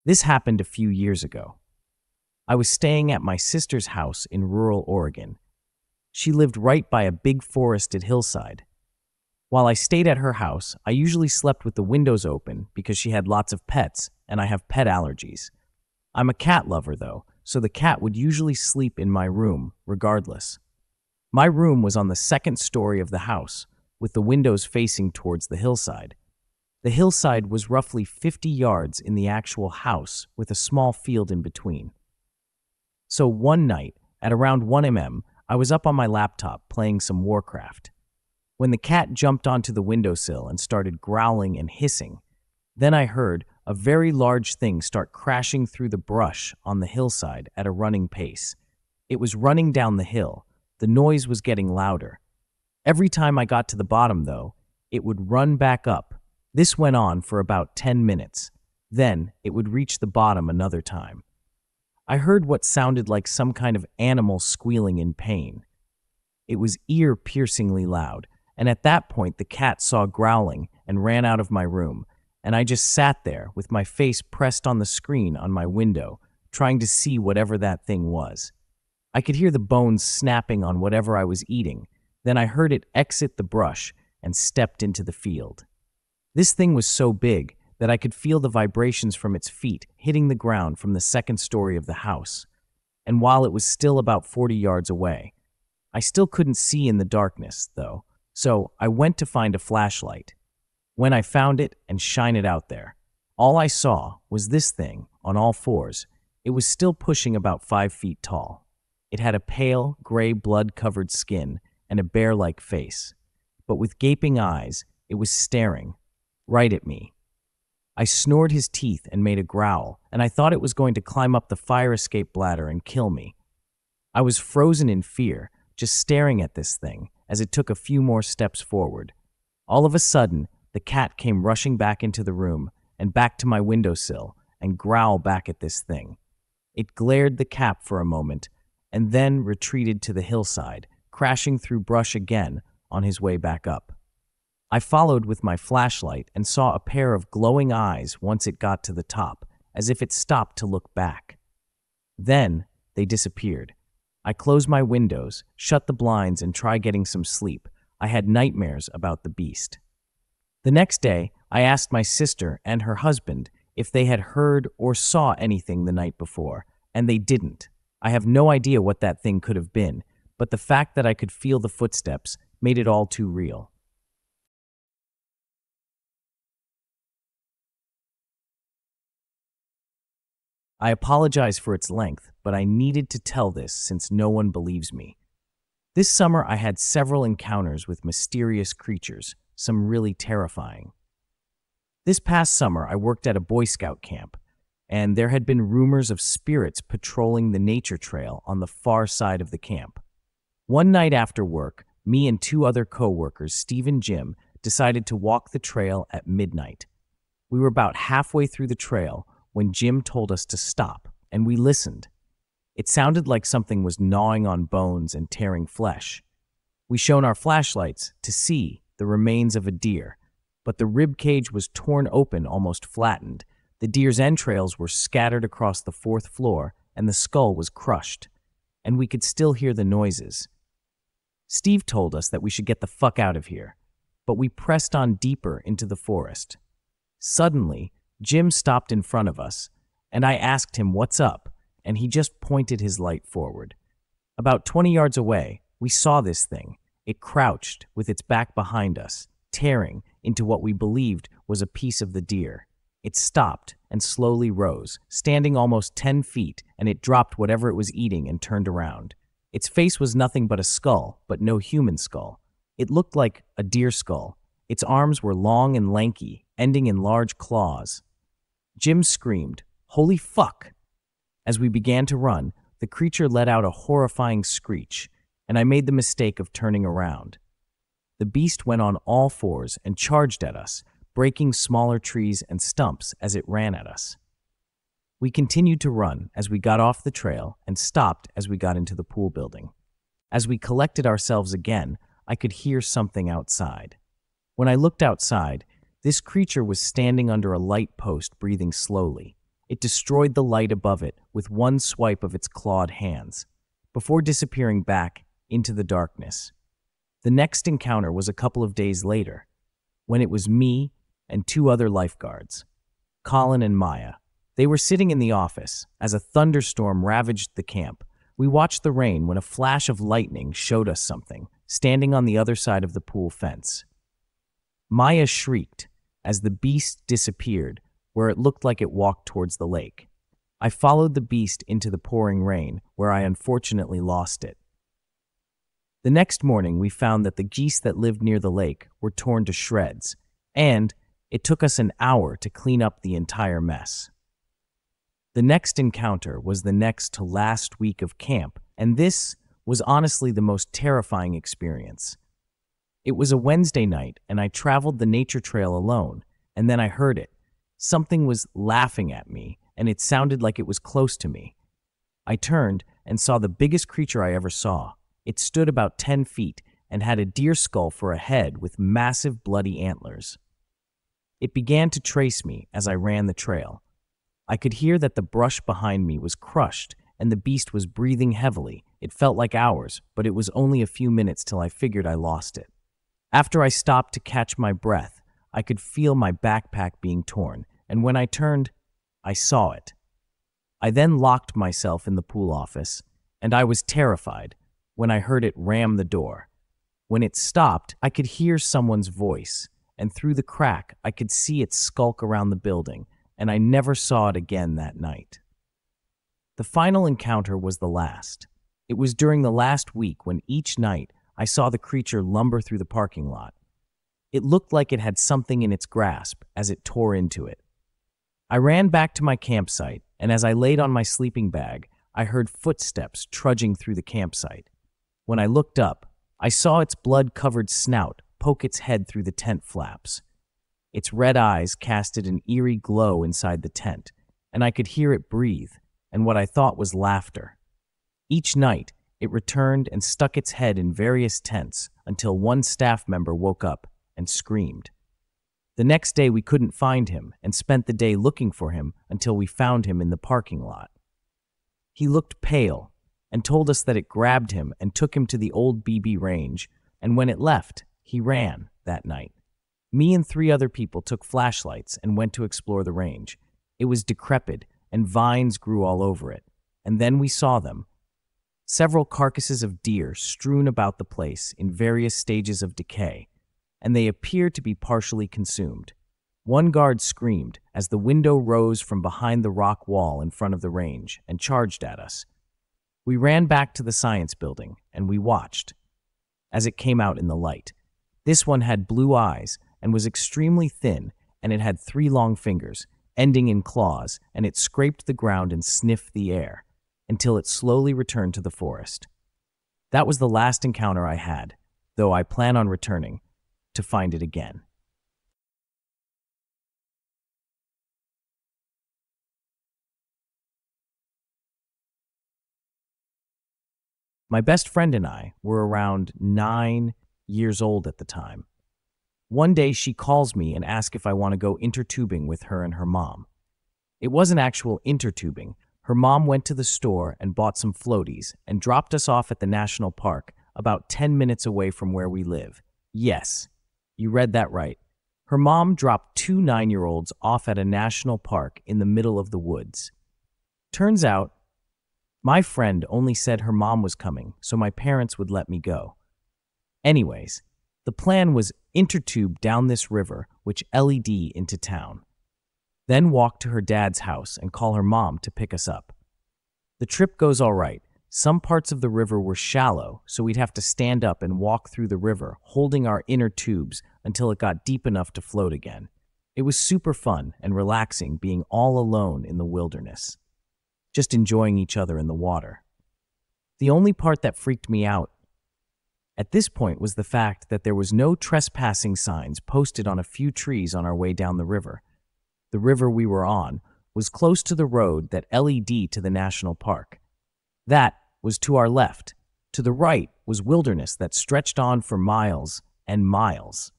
This happened a few years ago. I was staying at my sister's house in rural Oregon. She lived right by a big forested hillside. While I stayed at her house, I usually slept with the windows open because she had lots of pets and I have pet allergies. I'm a cat lover though, so the cat would usually sleep in my room regardless. My room was on the second story of the house, with the windows facing towards the hillside. The hillside was roughly 50 yards in the actual house with a small field in between. So one night, at around 1 a.m., I was up on my laptop playing some Warcraft, when the cat jumped onto the windowsill and started growling and hissing. Then I heard a very large thing start crashing through the brush on the hillside at a running pace. It was running down the hill. The noise was getting louder. Every time I got to the bottom, though, it would run back up. This went on for about 10 minutes. Then it would reach the bottom another time. I heard what sounded like some kind of animal squealing in pain. It was ear-piercingly loud, and at that point the cat saw growling and ran out of my room, and I just sat there with my face pressed on the screen on my window, trying to see whatever that thing was. I could hear the bones snapping on whatever I was eating. Then I heard it exit the brush and stepped into the field. This thing was so big that I could feel the vibrations from its feet hitting the ground from the second story of the house. And while it was still about 40 yards away, I still couldn't see in the darkness, though, so I went to find a flashlight. When I found it and shine it out there, all I saw was this thing on all fours. It was still pushing about 5 feet tall. It had a pale, gray, blood-covered skin and a bear-like face. But with gaping eyes, it was staring right at me. I snored his teeth and made a growl, and I thought it was going to climb up the fire escape bladder and kill me. I was frozen in fear, just staring at this thing as it took a few more steps forward. All of a sudden, the cat came rushing back into the room and back to my windowsill and growled back at this thing. It glared the cap for a moment and then retreated to the hillside, crashing through brush again on his way back up. I followed with my flashlight and saw a pair of glowing eyes once it got to the top, as if it stopped to look back. Then they disappeared. I closed my windows, shut the blinds, and tried getting some sleep. I had nightmares about the beast. The next day, I asked my sister and her husband if they had heard or saw anything the night before, and they didn't. I have no idea what that thing could have been, but the fact that I could feel the footsteps made it all too real. I apologize for its length, but I needed to tell this since no one believes me. This summer I had several encounters with mysterious creatures, some really terrifying. This past summer I worked at a Boy Scout camp, and there had been rumors of spirits patrolling the nature trail on the far side of the camp. One night after work, me and 2 other co-workers, Steve and Jim, decided to walk the trail at midnight. We were about halfway through the trail when Jim told us to stop, and we listened. It sounded like something was gnawing on bones and tearing flesh. We shone our flashlights to see the remains of a deer, but the rib cage was torn open, almost flattened. The deer's entrails were scattered across the 4th floor, and the skull was crushed, and we could still hear the noises. Steve told us that we should get the fuck out of here, but we pressed on deeper into the forest. Suddenly, Jim stopped in front of us, and I asked him what's up, and he just pointed his light forward. About 20 yards away, we saw this thing. It crouched with its back behind us, tearing into what we believed was a piece of the deer. It stopped and slowly rose, standing almost 10 feet, and it dropped whatever it was eating and turned around. Its face was nothing but a skull, but no human skull. It looked like a deer skull. Its arms were long and lanky, ending in large claws. Jim screamed, "Holy fuck!" As we began to run, the creature let out a horrifying screech, and I made the mistake of turning around. The beast went on all fours and charged at us, breaking smaller trees and stumps as it ran at us. We continued to run as we got off the trail and stopped as we got into the pool building. As we collected ourselves again, I could hear something outside. When I looked outside, this creature was standing under a light post, breathing slowly. It destroyed the light above it with one swipe of its clawed hands, before disappearing back into the darkness. The next encounter was a couple of days later, when it was me and two other lifeguards, Colin and Maya. They were sitting in the office as a thunderstorm ravaged the camp. We watched the rain when a flash of lightning showed us something, standing on the other side of the pool fence. Maya shrieked as the beast disappeared where it looked like it walked towards the lake. I followed the beast into the pouring rain, where I unfortunately lost it. The next morning, we found that the geese that lived near the lake were torn to shreds, and it took us an hour to clean up the entire mess. The next encounter was the next to last week of camp, and this was honestly the most terrifying experience. It was a Wednesday night, and I traveled the nature trail alone, and then I heard it. Something was laughing at me, and it sounded like it was close to me. I turned and saw the biggest creature I ever saw. It stood about 10 feet and had a deer skull for a head with massive bloody antlers. It began to trace me as I ran the trail. I could hear that the brush behind me was crushed and the beast was breathing heavily. It felt like hours, but it was only a few minutes till I figured I lost it. After I stopped to catch my breath, I could feel my backpack being torn, and when I turned, I saw it. I then locked myself in the pool office, and I was terrified when I heard it ram the door. When it stopped, I could hear someone's voice, and through the crack, I could see it skulk around the building, and I never saw it again that night. The final encounter was the last. It was during the last week when each night I saw the creature lumber through the parking lot. It looked like it had something in its grasp as it tore into it. I ran back to my campsite, and as I laid on my sleeping bag, I heard footsteps trudging through the campsite. When I looked up, I saw its blood-covered snout poke its head through the tent flaps. Its red eyes casted an eerie glow inside the tent, and I could hear it breathe, and what I thought was laughter. Each night, it returned and stuck its head in various tents until one staff member woke up and screamed. The next day we couldn't find him and spent the day looking for him until we found him in the parking lot. He looked pale and told us that it grabbed him and took him to the old BB range, and when it left, he ran that night. Me and 3 other people took flashlights and went to explore the range. It was decrepit and vines grew all over it, and then we saw them. Several carcasses of deer strewn about the place in various stages of decay, and they appeared to be partially consumed. One guard screamed as the window rose from behind the rock wall in front of the range and charged at us. We ran back to the science building, and we watched as it came out in the light. This one had blue eyes and was extremely thin, and it had 3 long fingers, ending in claws, and it scraped the ground and sniffed the air until it slowly returned to the forest. That was the last encounter I had, though I plan on returning to find it again. My best friend and I were around 9 years old at the time. One day she calls me and asks if I want to go intertubing with her and her mom. It wasn't actual intertubing. Her mom went to the store and bought some floaties and dropped us off at the national park about 10 minutes away from where we live. Yes, you read that right. Her mom dropped 2 9-year-olds off at a national park in the middle of the woods. Turns out, my friend only said her mom was coming, so my parents would let me go. Anyways, the plan was intertube down this river, which LED into town. Then walk to her dad's house and call her mom to pick us up. The trip goes all right. Some parts of the river were shallow, so we'd have to stand up and walk through the river, holding our inner tubes until it got deep enough to float again. It was super fun and relaxing being all alone in the wilderness, just enjoying each other in the water. The only part that freaked me out at this point was the fact that there was no trespassing signs posted on a few trees on our way down the river. The river we were on was close to the road that LED to the national park. That was to our left. To the right was wilderness that stretched on for miles and miles.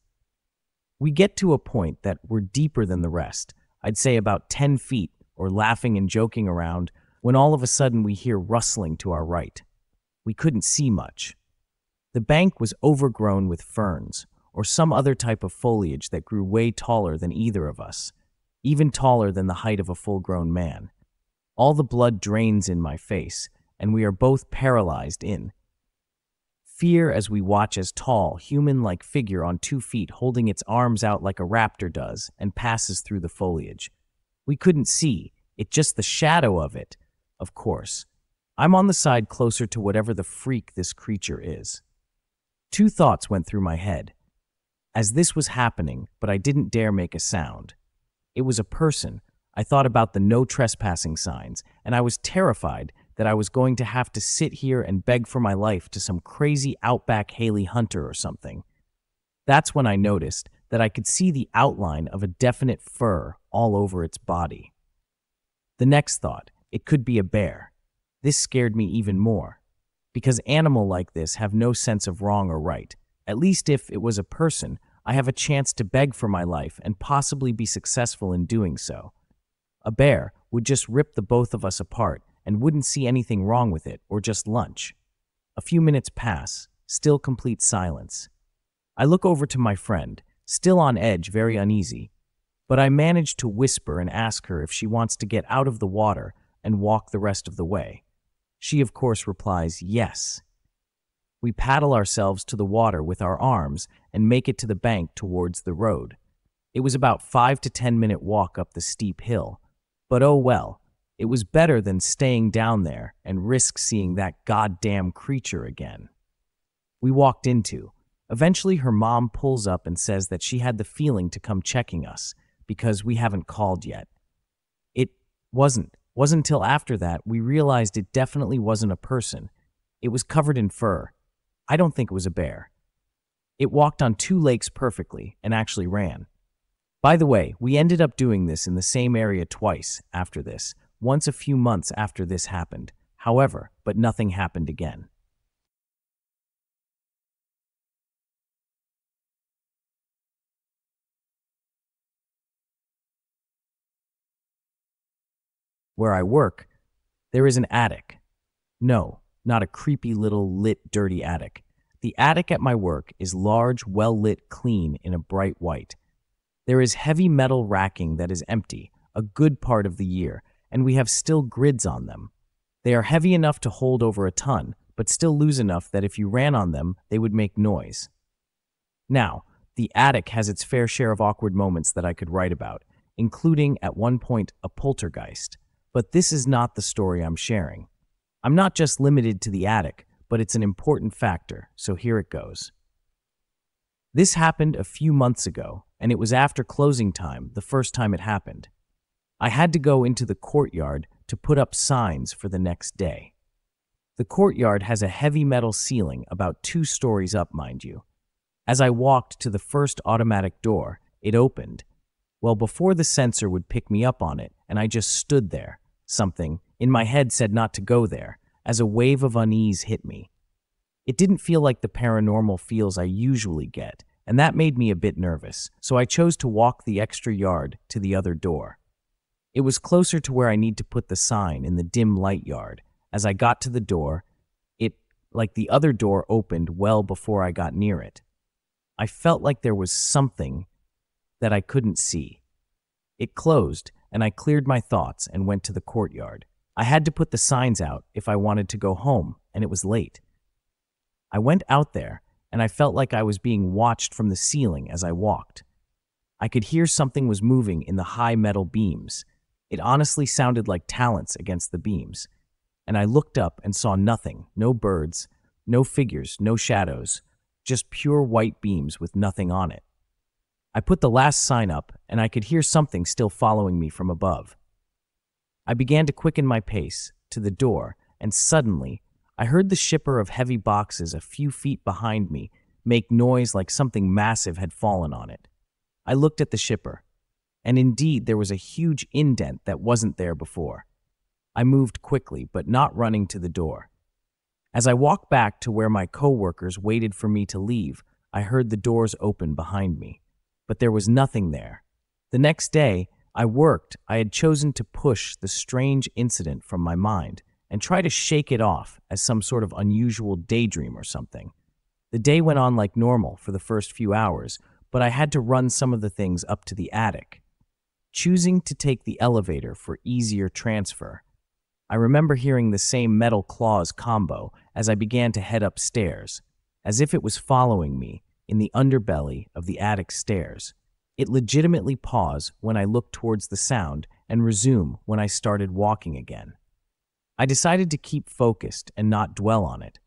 We get to a point that were deeper than the rest, I'd say about 10 feet, or laughing and joking around when all of a sudden we hear rustling to our right. We couldn't see much. The bank was overgrown with ferns or some other type of foliage that grew way taller than either of us, even taller than the height of a full-grown man. All the blood drains in my face, and we are both paralyzed in fear as we watch as tall, human-like figure on 2 feet holding its arms out like a raptor does and passes through the foliage. We couldn't see, it just the shadow of it, of course. I'm on the side closer to whatever the freak this creature is. 2 thoughts went through my head as this was happening, but I didn't dare make a sound. It was a person. I thought about the no trespassing signs, and I was terrified that I was going to have to sit here and beg for my life to some crazy outback Haley hunter or something. That's when I noticed that I could see the outline of a definite fur all over its body. The next thought, it could be a bear. This scared me even more, because animals like this have no sense of wrong or right. At least if it was a person, I have a chance to beg for my life and possibly be successful in doing so. A bear would just rip the both of us apart and wouldn't see anything wrong with it or just lunch. A few minutes pass, still complete silence. I look over to my friend, still on edge, very uneasy, but I manage to whisper and ask her if she wants to get out of the water and walk the rest of the way. She, of course, replies yes. We paddle ourselves to the water with our arms and make it to the bank towards the road. It was about 5 to 10 minute walk up the steep hill, but oh well, it was better than staying down there and risk seeing that goddamn creature again. We walked into. Eventually her mom pulls up and says that she had the feeling to come checking us because we haven't called yet. It wasn't until after that we realized it definitely wasn't a person. It was covered in fur. I don't think it was a bear. It walked on 2 legs perfectly and actually ran. By the way, we ended up doing this in the same area twice after this, once a few months after this happened. However, but nothing happened again. Where I work, there is an attic. No, not a creepy little lit, dirty attic. The attic at my work is large, well-lit, clean in a bright white. There is heavy metal racking that is empty, a good part of the year, and we have still grids on them. They are heavy enough to hold over a ton, but still loose enough that if you ran on them, they would make noise. Now, the attic has its fair share of awkward moments that I could write about, including, at one point, a poltergeist. But this is not the story I'm sharing. I'm not just limited to the attic, but it's an important factor, so here it goes. This happened a few months ago, and it was after closing time, the first time it happened. I had to go into the courtyard to put up signs for the next day. The courtyard has a heavy metal ceiling about 2 stories up, mind you. As I walked to the first automatic door, it opened. Well, before the sensor would pick me up on it, and I just stood there, something in my head said not to go there, as a wave of unease hit me. It didn't feel like the paranormal feels I usually get, and that made me a bit nervous, so I chose to walk the extra yard to the other door. It was closer to where I need to put the sign in the dim light yard. As I got to the door, it, like the other door, opened well before I got near it. I felt like there was something that I couldn't see. It closed, and I cleared my thoughts and went to the courtyard. I had to put the signs out if I wanted to go home, and it was late. I went out there, and I felt like I was being watched from the ceiling as I walked. I could hear something was moving in the high metal beams. It honestly sounded like talons against the beams. And I looked up and saw nothing, no birds, no figures, no shadows, just pure white beams with nothing on it. I put the last sign up, and I could hear something still following me from above. I began to quicken my pace to the door, and suddenly, I heard the shipper of heavy boxes a few feet behind me make noise like something massive had fallen on it. I looked at the shipper, and indeed there was a huge indent that wasn't there before. I moved quickly, but not running to the door. As I walked back to where my coworkers waited for me to leave, I heard the doors open behind me. But there was nothing there. The next day, I had chosen to push the strange incident from my mind and try to shake it off as some sort of unusual daydream or something. The day went on like normal for the first few hours, but I had to run some of the things up to the attic, choosing to take the elevator for easier transfer. I remember hearing the same metal claws combo as I began to head upstairs, as if it was following me in the underbelly of the attic stairs. It legitimately paused when I looked towards the sound and resume when I started walking again. I decided to keep focused and not dwell on it.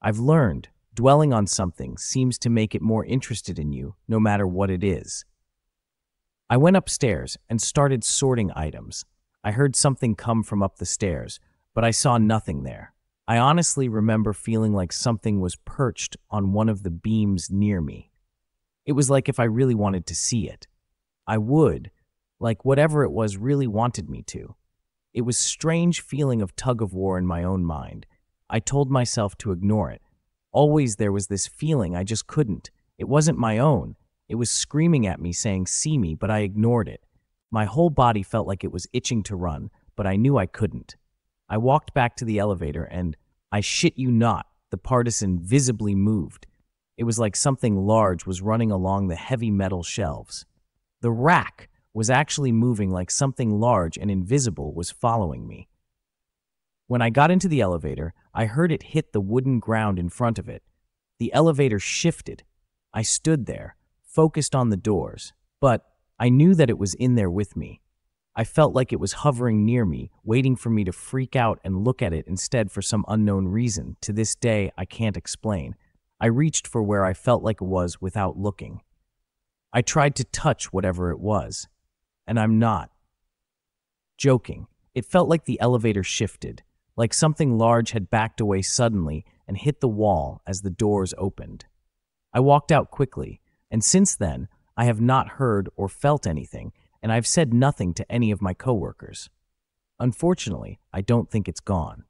I've learned dwelling on something seems to make it more interested in you, no matter what it is. I went upstairs and started sorting items. I heard something come from up the stairs, but I saw nothing there. I honestly remember feeling like something was perched on one of the beams near me. It was like if I really wanted to see it, I would, like whatever it was really wanted me to. It was a strange feeling of tug-of-war in my own mind. I told myself to ignore it. Always there was this feeling I just couldn't. It wasn't my own. It was screaming at me saying, "See me," but I ignored it. My whole body felt like it was itching to run, but I knew I couldn't. I walked back to the elevator and, I shit you not, the partisan visibly moved. It was like something large was running along the heavy metal shelves. The rack was actually moving like something large and invisible was following me. When I got into the elevator, I heard it hit the wooden ground in front of it. The elevator shifted. I stood there, focused on the doors, but I knew that it was in there with me. I felt like it was hovering near me, waiting for me to freak out and look at it instead for some unknown reason. To this day, I can't explain. I reached for where I felt like it was without looking. I tried to touch whatever it was, and I'm not joking. It felt like the elevator shifted, like something large had backed away suddenly and hit the wall as the doors opened. I walked out quickly, and since then, I have not heard or felt anything, and I've said nothing to any of my coworkers. Unfortunately, I don't think it's gone.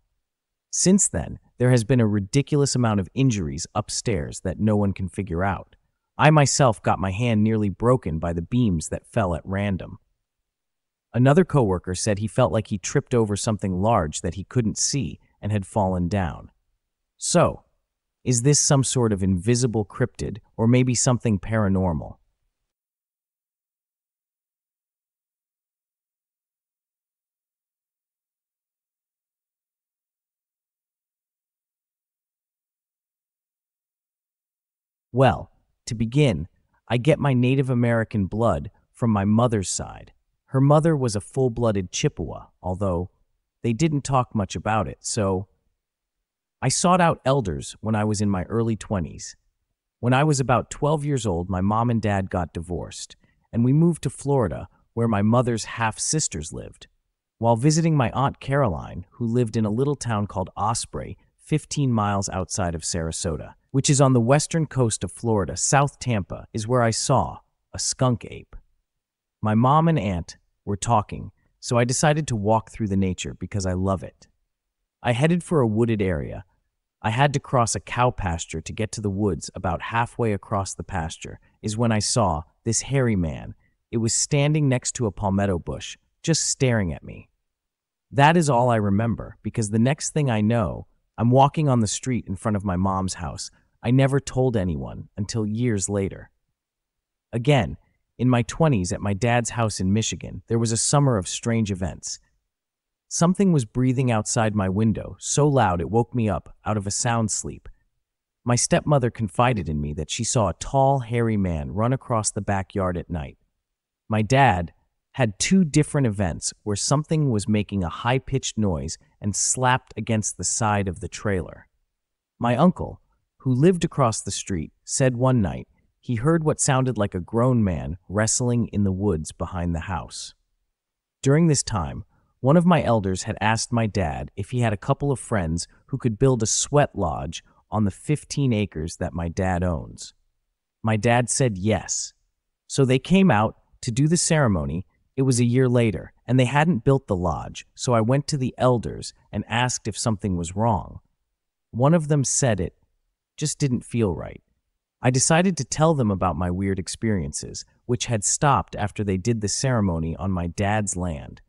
Since then, there has been a ridiculous amount of injuries upstairs that no one can figure out. I myself got my hand nearly broken by the beams that fell at random. Another coworker said he felt like he tripped over something large that he couldn't see and had fallen down. So, is this some sort of invisible cryptid or maybe something paranormal? Well, to begin, I get my Native American blood from my mother's side. Her mother was a full-blooded Chippewa, although they didn't talk much about it, so I sought out elders when I was in my early 20s. When I was about 12 years old, my mom and dad got divorced, and we moved to Florida, where my mother's half-sisters lived. While visiting my Aunt Caroline, who lived in a little town called Osprey, 15 miles outside of Sarasota, which is on the western coast of Florida, South Tampa, is where I saw a skunk ape. My mom and aunt were talking, so I decided to walk through the nature because I love it. I headed for a wooded area. I had to cross a cow pasture to get to the woods. About halfway across the pasture is when I saw this hairy man. It was standing next to a palmetto bush, just staring at me. That is all I remember, because the next thing I know, I'm walking on the street in front of my mom's house. I never told anyone until years later. Again, in my 20s at my dad's house in Michigan, there was a summer of strange events. Something was breathing outside my window, so loud it woke me up out of a sound sleep. My stepmother confided in me that she saw a tall, hairy man run across the backyard at night. My dad had two different events where something was making a high-pitched noise and slapped against the side of the trailer. My uncle, who lived across the street, said one night he heard what sounded like a grown man wrestling in the woods behind the house. During this time, one of my elders had asked my dad if he had a couple of friends who could build a sweat lodge on the 15 acres that my dad owns. My dad said yes. So they came out to do the ceremony. It was a year later, and they hadn't built the lodge, so I went to the elders and asked if something was wrong. One of them said it just didn't feel right. I decided to tell them about my weird experiences, which had stopped after they did the ceremony on my dad's land.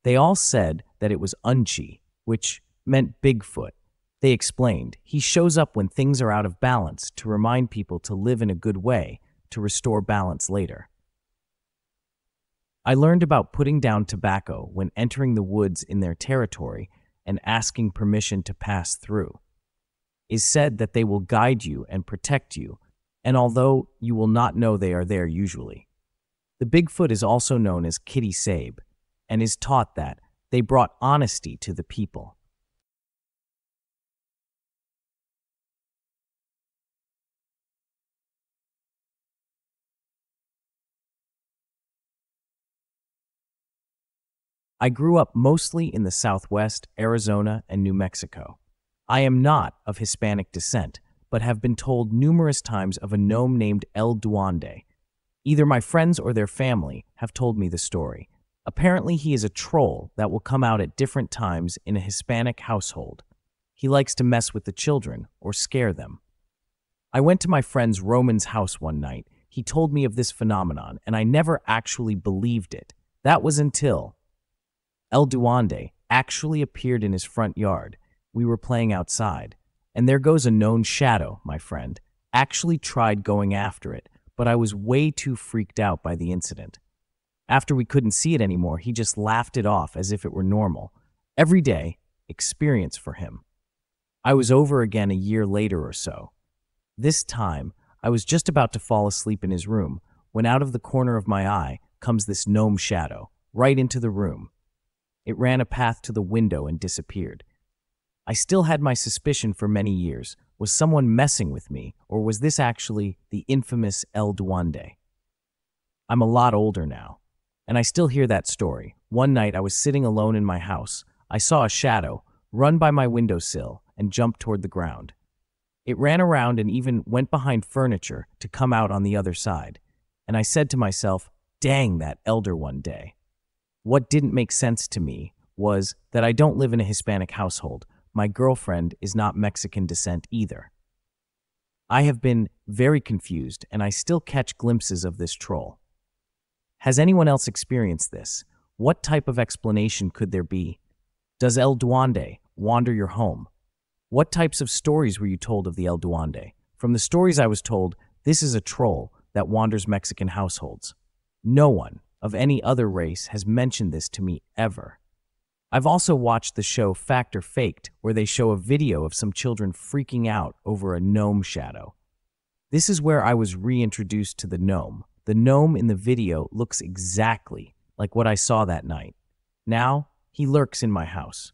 They all said that it was Unchi, which meant Bigfoot. They explained, he shows up when things are out of balance to remind people to live in a good way to restore balance later. I learned about putting down tobacco when entering the woods in their territory and asking permission to pass through. It is said that they will guide you and protect you, and although you will not know they are there usually. The Bigfoot is also known as Kitty Sabe, and is taught that they brought honesty to the people. I grew up mostly in the Southwest, Arizona, and New Mexico. I am not of Hispanic descent, but have been told numerous times of a gnome named El Duende. Either my friends or their family have told me the story. Apparently, he is a troll that will come out at different times in a Hispanic household. He likes to mess with the children or scare them. I went to my friend's Roman's house one night. He told me of this phenomenon, and I never actually believed it. That was until El Duende actually appeared in his front yard. We were playing outside, and there goes a known shadow, my friend. Actually tried going after it, but I was way too freaked out by the incident. After we couldn't see it anymore, he just laughed it off as if it were normal. Everyday experience for him. I was over again a year later or so. This time, I was just about to fall asleep in his room when out of the corner of my eye comes this gnome shadow, right into the room. It ran a path to the window and disappeared. I still had my suspicion for many years. Was someone messing with me, or was this actually the infamous El Duende? I'm a lot older now, and I still hear that story. One night I was sitting alone in my house. I saw a shadow run by my windowsill and jump toward the ground. It ran around and even went behind furniture to come out on the other side. And I said to myself, dang that elder one day. What didn't make sense to me was that I don't live in a Hispanic household. My girlfriend is not Mexican descent either. I have been very confused, and I still catch glimpses of this troll. Has anyone else experienced this? What type of explanation could there be? Does El Duende wander your home? What types of stories were you told of the El Duende? From the stories I was told, this is a troll that wanders Mexican households. No one of any other race has mentioned this to me ever. I've also watched the show Fact or Faked, where they show a video of some children freaking out over a gnome shadow. This is where I was reintroduced to the gnome. The gnome in the video looks exactly like what I saw that night. Now, he lurks in my house.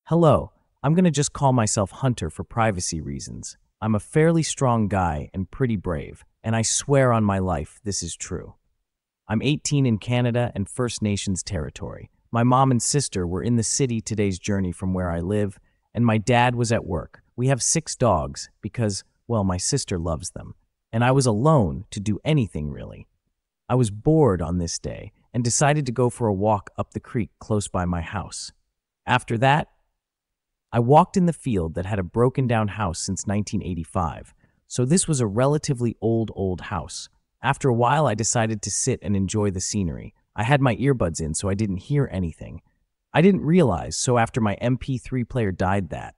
Hello, I'm going to just call myself Hunter for privacy reasons. I'm a fairly strong guy and pretty brave, and I swear on my life this is true. I'm 18 in Canada and First Nations territory. My mom and sister were in the city today's journey from where I live, and my dad was at work. We have 6 dogs because, well, my sister loves them, and I was alone to do anything really. I was bored on this day and decided to go for a walk up the creek close by my house. After that, I walked in the field that had a broken-down house since 1985, so this was a relatively old house. After a while, I decided to sit and enjoy the scenery. I had my earbuds in, so I didn't hear anything. I didn't realize, so after my MP3 player died that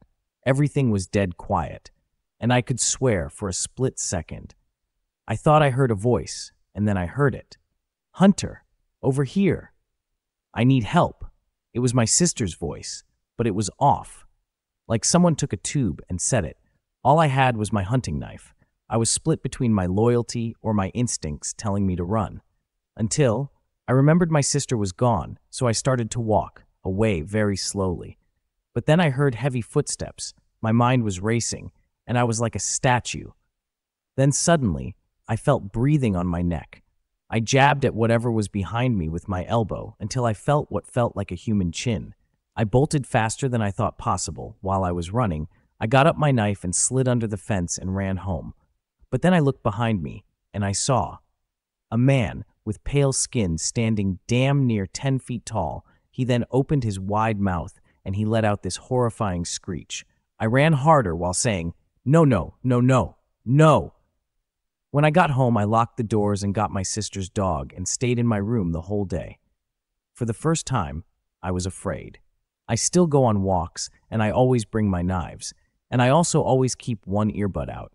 everything was dead quiet, and I could swear for a split second. I thought I heard a voice, and then I heard it. Hunter, over here. I need help. It was my sister's voice, but it was off. Like someone took a tube and set it. All I had was my hunting knife. I was split between my loyalty or my instincts telling me to run. Until I remembered my sister was gone, so I started to walk away very slowly. But then I heard heavy footsteps. My mind was racing, and I was like a statue. Then suddenly, I felt breathing on my neck. I jabbed at whatever was behind me with my elbow until I felt what felt like a human chin. I bolted faster than I thought possible. While I was running, I got up my knife and slid under the fence and ran home. But then I looked behind me, and I saw a man with pale skin, standing damn near 10 feet tall. He then opened his wide mouth and he let out this horrifying screech. I ran harder while saying, "No, no, no, no, no." When I got home, I locked the doors and got my sister's dog and stayed in my room the whole day. For the first time, I was afraid. I still go on walks, and I always bring my knives, and I also always keep one earbud out.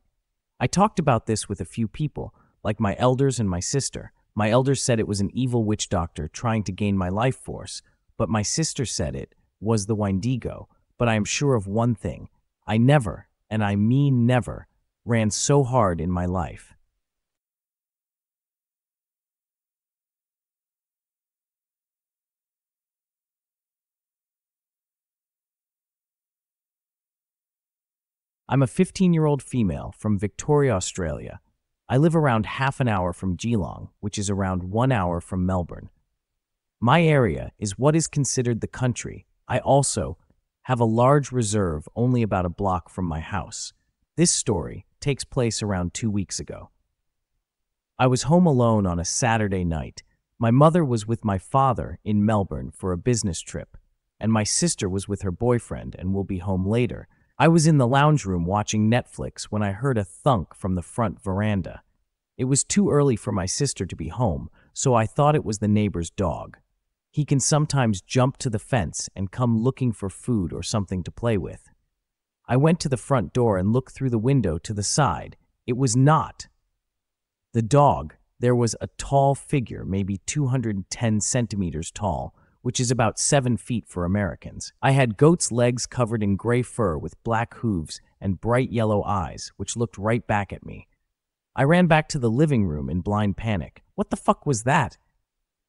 I talked about this with a few people, like my elders and my sister. My elders said it was an evil witch doctor trying to gain my life force, but my sister said it was the Wendigo. But I am sure of one thing. I never, and I mean never, ran so hard in my life. I'm a 15-year-old female from Victoria, Australia. I live around half an hour from Geelong, which is around 1 hour from Melbourne. My area is what is considered the country. I also have a large reserve only about a block from my house. This story takes place around 2 weeks ago. I was home alone on a Saturday night. My mother was with my father in Melbourne for a business trip, and my sister was with her boyfriend and will be home later. I was in the lounge room watching Netflix when I heard a thunk from the front veranda. It was too early for my sister to be home, so I thought it was the neighbor's dog. He can sometimes jump to the fence and come looking for food or something to play with. I went to the front door and looked through the window to the side. It was not the dog. There was a tall figure, maybe 210 centimeters tall, which is about 7 feet for Americans. I had goat's legs covered in gray fur with black hooves and bright yellow eyes, which looked right back at me. I ran back to the living room in blind panic. What the fuck was that?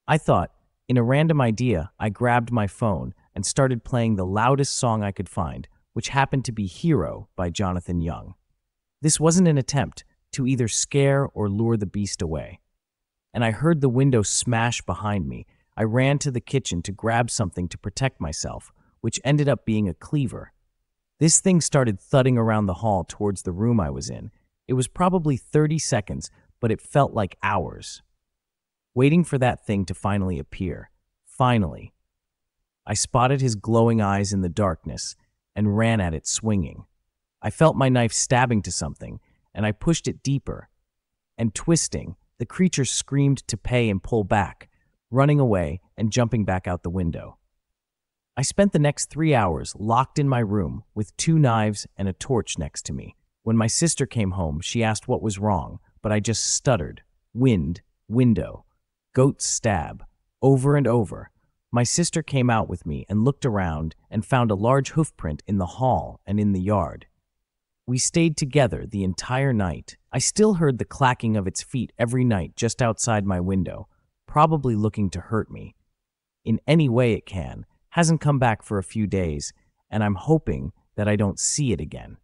I thought. In a random idea, I grabbed my phone and started playing the loudest song I could find, which happened to be Hero by Jonathan Young. This wasn't an attempt to either scare or lure the beast away. And I heard the window smash behind me. I ran to the kitchen to grab something to protect myself, which ended up being a cleaver. This thing started thudding around the hall towards the room I was in. It was probably 30 seconds, but it felt like hours. Waiting for that thing to finally appear. Finally. I spotted his glowing eyes in the darkness and ran at it swinging. I felt my knife stabbing to something, and I pushed it deeper. And twisting, the creature screamed to pay and pull back, running away and jumping back out the window. I spent the next 3 hours locked in my room with 2 knives and a torch next to me. When my sister came home, she asked what was wrong, but I just stuttered. Wind, window, goat stab, over and over. My sister came out with me and looked around and found a large hoofprint in the hall and in the yard. We stayed together the entire night. I still heard the clacking of its feet every night just outside my window, probably looking to hurt me. In any way it can, hasn't come back for a few days, and I'm hoping that I don't see it again.